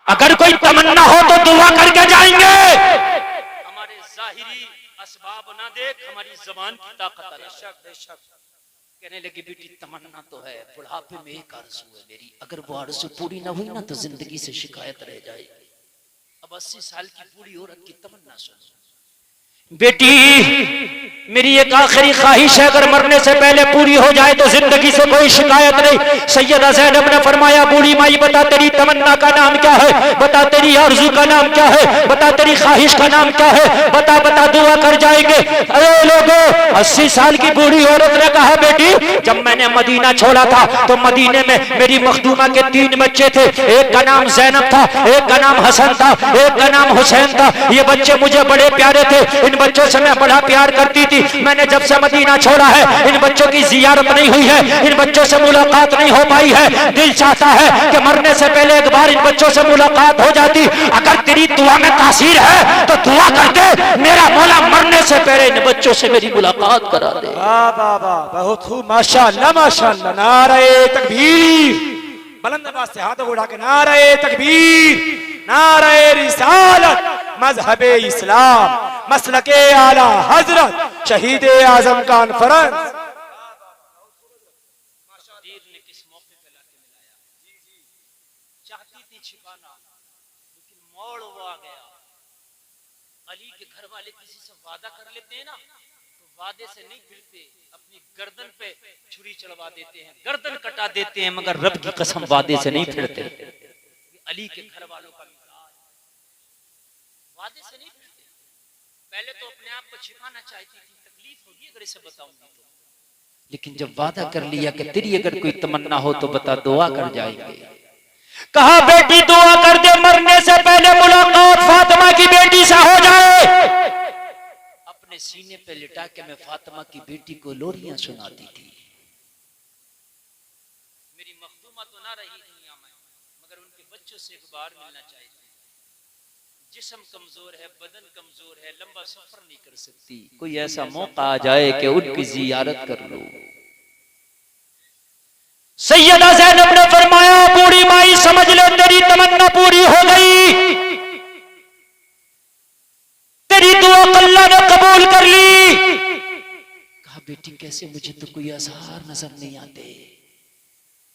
अगर कोई तमन्ना हो तो दुआ करके जाएंगे। हमारे जाहिरी असबाब ना देख, हमारी जबान की ताकत। बेशक कहने लगी बेटी तमन्ना तो है, बुढ़ापे में एक आरज़ू है मेरी, अगर वो आरज़ू पूरी ना हुई ना तो जिंदगी से शिकायत रह जाएगी। अब 80 साल की बूढ़ी औरत की तमन्ना सुनो। बेटी मेरी एक आखिरी ख्वाहिश है, अगर मरने से पहले पूरी हो जाए तो जिंदगी से कोई शिकायत नहीं। सैयदा ज़ैनब ने फरमाया बूढ़ी माई बता तेरी तमन्ना का नाम क्या है, बता तेरी आरज़ू का नाम क्या है, बता तेरी ख्वाहिश का नाम क्या है, बता बता दुआ कर जाएंगे। अरे लोगों 80 साल की बूढ़ी औरत ने कहा बेटी जब मैंने मदीना छोड़ा था तो मदीने में मेरी मखदूमा के 3 बच्चे थे, एक का नाम ज़ैनब था, एक का नाम हसन था, एक का नाम हुसैन था। ये बच्चे मुझे बड़े प्यारे थे, इन बच्चों से मैं बड़ा प्यार करती थी। मैंने जब से मदीना छोड़ा है इन बच्चों की जियारत नहीं हुई है, इन बच्चों से मुलाकात नहीं हो पाई है। दिल चाहता है कि मरने से पहले एक बार इन बच्चों से मुलाकात हो जाती। अगर तेरी दुआ में तासीर है तो दुआ कर दे मेरा मौला मरने से पहले इन बच्चों से मेरी मुलाकात करा दे। वाह वाह वाह, बहुत खूब, माशाअल्लाह माशाअल्लाह। नारे तकबीर, बुलंद आवाज से हाथों को उठा के नारे तकबीर, नारे रिसालत, मजहबे इस्लाम, मसलके आला हजरत शहीद आजम कॉन्फ्रेंस। ने किस मौके पे लाके मिलाया, चाहती थी छिपाना लेकिन मोड़ वो आ गया। अली के घर वाले किसी से वादा कर लेते हैं ना तो वादे से नहीं फिरते, अपनी गर्दन पे छुरी चढ़वा देते हैं, गर्दन कटा देते हैं, मगर रब की कसम वादे से नहीं फिरते। अली के घर वालों का मिजाज वादे से नहीं फिरते। पहले तो अपने आप को छिपाना चाहती थी, तकलीफ होगी अगर इसे बताऊंगी तो, लेकिन जब वादा कर लिया कि तेरी अगर कोई तमन्ना हो तो बता दुआ कर जाएंगे। कहा बेटी दुआ कर दे मरने से पहले मुलाकात फातिमा की बेटी से हो जाए। अपने सीने पे लिटा के मैं फातिमा की बेटी को लोरियां सुनाती थी। मेरी मखदूमा तो ना रही दुनिया में मगर उनके बच्चों से एक बार मिलना चाहिए। जिस्म कमजोर है, बदन कमजोर है, लंबा सफर नहीं कर सकती, कोई ऐसा मौका आ जाए कि उनकी जियारत कर लो। सैयदा ज़ैनब ने फरमाया बूढ़ी माई समझ ले तेरी तमन्ना पूरी हो गई, तेरी दुआ अल्लाह ने कबूल कर ली। कहा बेटी कैसे, मुझे तो कोई आसार नजर नहीं आते।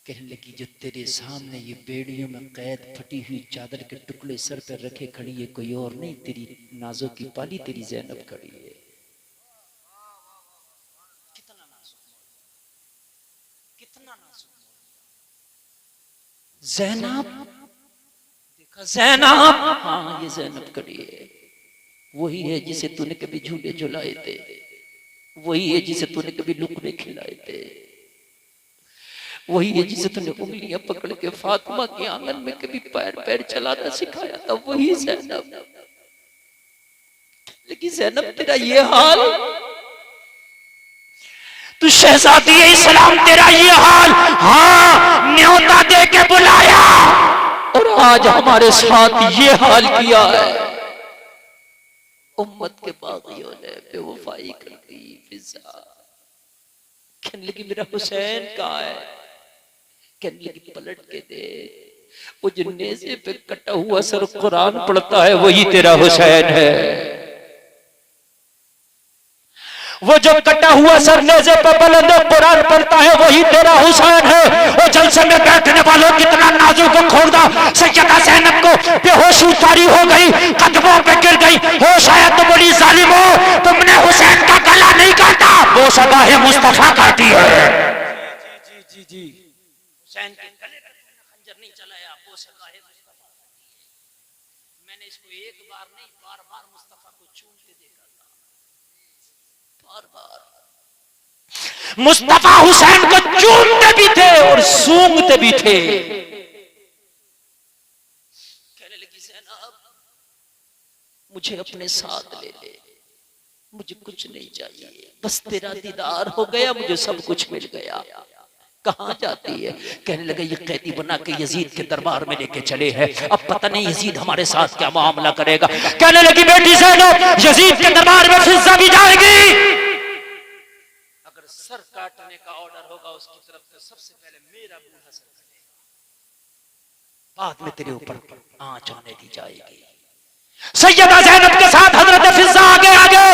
कहने लगी जो तेरे सामने ये बेड़ियों में कैद फटी हुई चादर के टुकड़े सर पर रखे खड़ी है कोई और नहीं, तेरी नाजों की पाली तेरी ज़ैनब खड़ी है। कितना नाजुक, कितना नाजुक ज़ैनब, देखा ज़ैनब, हाँ ये ज़ैनब खड़ी है, वही है जिसे तूने कभी झूले झुलाए थे, वही है जिसे तूने कभी लुकड़े खिलाए थे, वही है जिसे तूने उंगलियां पकड़ के फातिमा के आंगन में कभी पैर पैर चलाना सिखाया था, वही ज़ैनब। लेकिन ज़ैनब तेरा ये हाल, तू शहजादी इस्लाम तेरा ये हाल, हाँ न्योता दे के बुलाया और आज हमारे साथ ये हाल किया है। उम्मत के बागियों ने बेवफाई कर दी। फिजा कहने लगी मेरा हुसैन कहाँ है, कहने लगी पलट के दे, वो जो नेज़े पे कटा हुआ सर कुरान पढ़ता है वही तेरा हुसैन है, वो जो कटा हुआ सर नेज़े पे बुलंद कुरान पढ़ता है वही तेरा हुसैन है। वो जलसे में बैठने वालों कितना नाजुक खोदा, सैयदा ज़ैनब को बेहोश उतारी हो गई, कदमों पे गिर गई। होश आया तो बड़ी जालिम हो, तुमने हुसैन का गला नहीं काटा, वो सगाहे मुस्तफा काटी है। जी जी जी, हुसैन के गले पे खंजर नहीं चलाया, वो सगाहे मुस्तफा काटी है। मैंने इसको एक बार नहीं बार बार मुस्तफा को चूमते देखा था, बार बार मुस्तफा हुसैन को चूमते भी थे और सूंघते भी थे। कहने लगी ज़ैनब मुझे अपने साथ ले ले, मुझे कुछ नहीं चाहिए, बस तेरा दीदार हो गया, मुझे सब कुछ मिल गया। कहाँ जाती है, कहने लगे ये कैदी बना के यजीद के दरबार में लेके चले हैं, अब पता नहीं यजीद हमारे साथ क्या मामला करेगा। कहने लगी बेटी ज़ैनब यजीद के दरबार में फिजा भी जाएगी, अगर सर काटने का ऑर्डर होगा उसकी तरफ से सबसे पहले मेरा बूढ़ा सर कटेगा, बाद में तेरे ऊपर आंच आने दी जाएगी। सैयदा ज़ैनब के साथ हजरत फिज़्ज़ा आगे आगे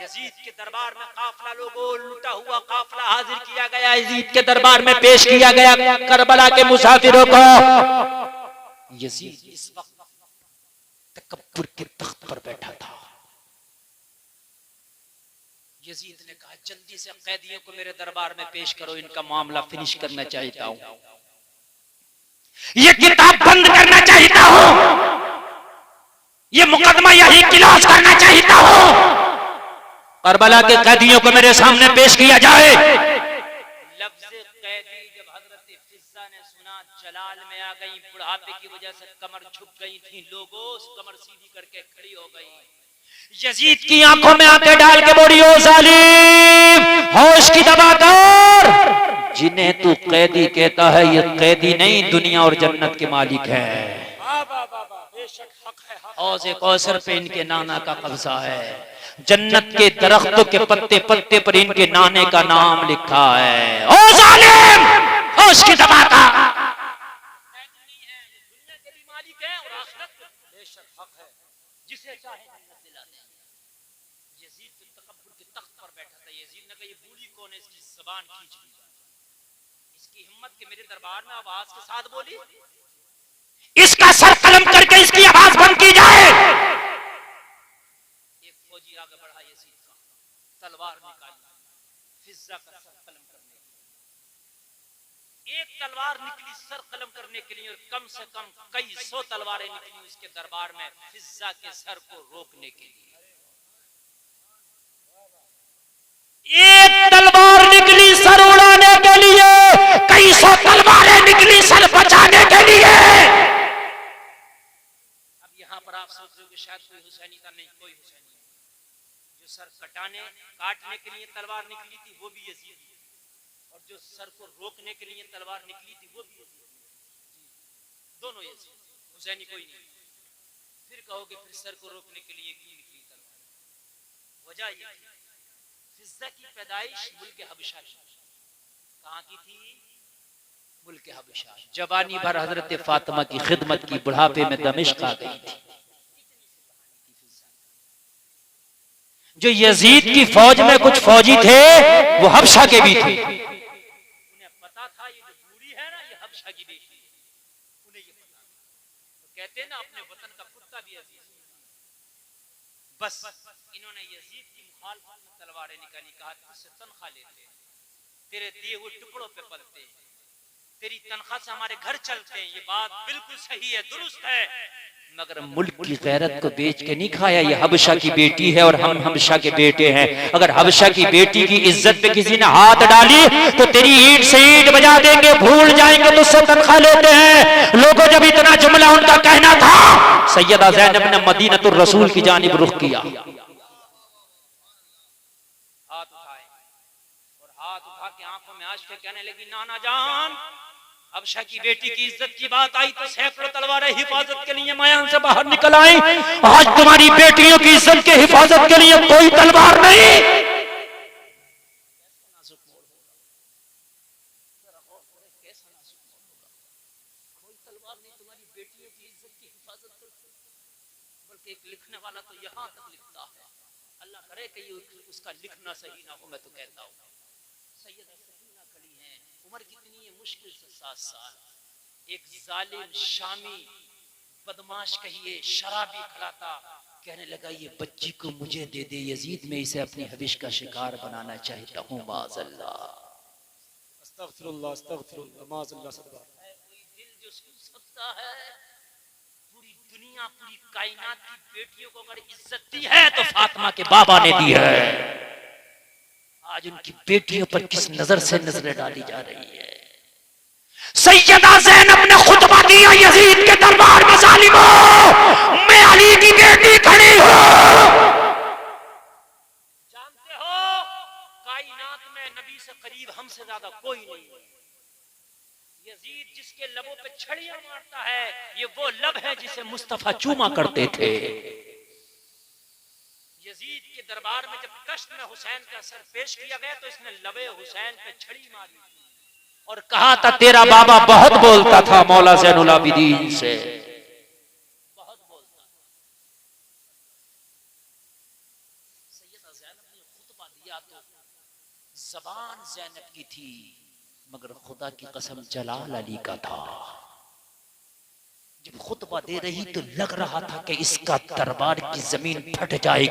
यजीद के दरबार में काफिला लोगों लुटा हुआ काफिला हाजिर किया गया, यजीद के दरबार में पेश किया गया करबला के मुसाफिरों को। यजीद इस वक्त तकब्बुर के तख्त पर बैठा था। यजीद ने कहा जल्दी से कैदियों को मेरे दरबार में पेश करो, इनका मामला फिनिश करना चाहता हूं, ये किताब बंद करना चाहता हूं, ये मुकदमा यही क्लोज करना चाहता हूं। करबला के कैदियों को मेरे सामने पेश किया जाए। लफ्ज़ कैदी जब हजरत फिज़्ज़ा ने सुना, जलाल में आ गई, बुढ़ापे की वजह से कमर झुक गई थी, लोगों कमर सीधी करके खड़ी हो गई। यजीद की आंखों में आंखें डाल के बोली, ओ जालिम, होश की दबा कर, जिन्हें तू कैदी कहता है ये कैदी नहीं, दुनिया और जन्नत के मालिक है। औज़े कौसर पे इनके नाना का कब्जा है, जन्नत के दरख्तों के पत्ते पत्ते पर इनके नाने का नाम लिखा है। ओ जालिम, होश की दबा कर, दुनिया के भी मालिक है और आखिरत बेशक हक है, जिसे चाहे जन्नत दिला दे। यजीद तकब्बुर के तख्त पर बैठा था। यजीद ने कहा ये बूढ़ी कौन है, इसकी ज़बान खींच ली, इसकी हिम्मत के मेरे दरबार में आवाज के साथ बोली, इसका सर कलम करके इसकी आवाज बंद की जाए। एक फौजी आगे बढ़ा, यजीद का तलवार निकाली, फिज़्ज़ा का सर कलम करने, एक तलवार निकली सर कलम करने के लिए और कम से कम कई सौ तलवारें निकली उसके दरबार में फिज़्ज़ा के सर को रोकने के लिए। एक तलवार निकली सर उड़ाने के लिए, कई सौ तलवारें निकली सर बचाने के लिए। अब यहां पर आप सोच रहे हो कि शायद कोई हुसैनी था, नहीं, कोई हुसैनी नहीं। जो सर काटने के लिए तलवार निकली थी वो भी यजीद, और जो सर को रोकने के लिए तलवार निकली थी वो भी यजीद, दोनों यजीद, हुसैनी कोई नहीं। फिर कहोगे फिर सर को रोकने के लिए क्यों निकली तलवार? वजह ये फिज़्ज़ा की पैदाइश मुल्क हबशा, कहाँ की थी? मुल्क हबशा। जवानी भर हजरत फातिमा की खिदमत की, बुढ़ापे में दमिश्क आ गई थी। जो यजीद की फौज में कुछ फौजी थे वो हबशा के भी थे, उन्हें पता था ये जो बूढ़ी है ना ये हबशा की बेटी, उन्हें ये पता। तो कहते हैं ना अपने वतन का कुत्ता भी अजीज। बस इन्होंने यजीद की मुखालफत में तलवारें निकाली, कहा तुझसे तनख्वाह लेते, तेरे दिए हुए टुकड़ों पे पलते, तेरी तनख्वाह से हमारे घर चलते हैं, ये बात बिल्कुल सही है, दुरुस्त है, मगर मुल्क की गैरत को बेच के नहीं खाया। ये हबशा की बेटी है और हम हबशा के बेटे हैं। अगर हबशा की बेटी की इज्जत पे किसी ने हाथ डाली तो तेरी ईंट से ईंट बजा देंगे, भूल जाएंगे तुझसे तनख्वाह लेते हैं। लोगों जब इतना जुमला उनका कहना था, सैयदा ज़ैनब ने मदीनतुर रसूल की जानिब रुख किया, हाथ उठाए और हाथ उठा के आंखों में आंसू कहने लगी, नाना जान, हबशा की बेटी की इज्जत की बात आई तो सैकड़ों तलवारें हिफाजत के लिए मैदान से बाहर निकल आई। आज तुम्हारी बेटियों की इज्जत के हिफाजत के लिए कोई तलवार नहीं। कोई तलवार नहीं तुम्हारी बेटियों की इज्जत की हिफाजत कर, बल्कि एक लिखने वाला तो यहाँ तक लिखता है, अल्लाह करे कि उसका लिखना सही ना हो। मैं तो कहता हूँ सैयदा सकीना खड़ी हैं, उम्र कितनी है, मुश्किल से 7 साल। एक जालिम शामी बदमाश कहिए शराबी खड़ा था, कहने लगा ये बच्ची को मुझे दे दे यजीद, मैं इसे अपनी हविश का शिकार बनाना चाहता हूँ। माज़अल्लाह, अस्तगफिरुल्लाह, अस्तगफिरुल्लाह, माज़अल्लाह। कोई दिल जो सुन सकता है, पूरी दुनिया पूरी कायनात की बेटियों को अगर इज्जत दी है तो फातिमा के बाबा ने दी है। आज उनकी बेटियों पर किस नजर से नजरें डाली जा रही है। सैयदा ज़ैनब ने खुतबा दिया यजीद के दरबार में, जालिमों, मैं अली की बेटी खड़ी हूं। जानते हो कायनात में नबी से करीब हमसे ज्यादा कोई नहीं। यजीद जिसके लबों पे छड़ियां मारता है, ये वो लब है जिसे मुस्तफा चूमा करते थे। यजीद के दरबार में जब कश्त में हुसैन का सर पेश किया गया तो इसने लबे हुसैन पे छड़ी मारी, और कहा था तेरा बाबा बहुत बोलता था मौला ज़ैनुल आबिदीन से, बहुत बोलता था। सैयदा ज़ैनब ने खुतबा दिया तो ज़बान ज़ैनब की थी, मगर खुदा की कसम जलाल अली का था। जब खुतबा दे रही तो लग रहा था कि इसका दरबार की जमीन फट जाएगी।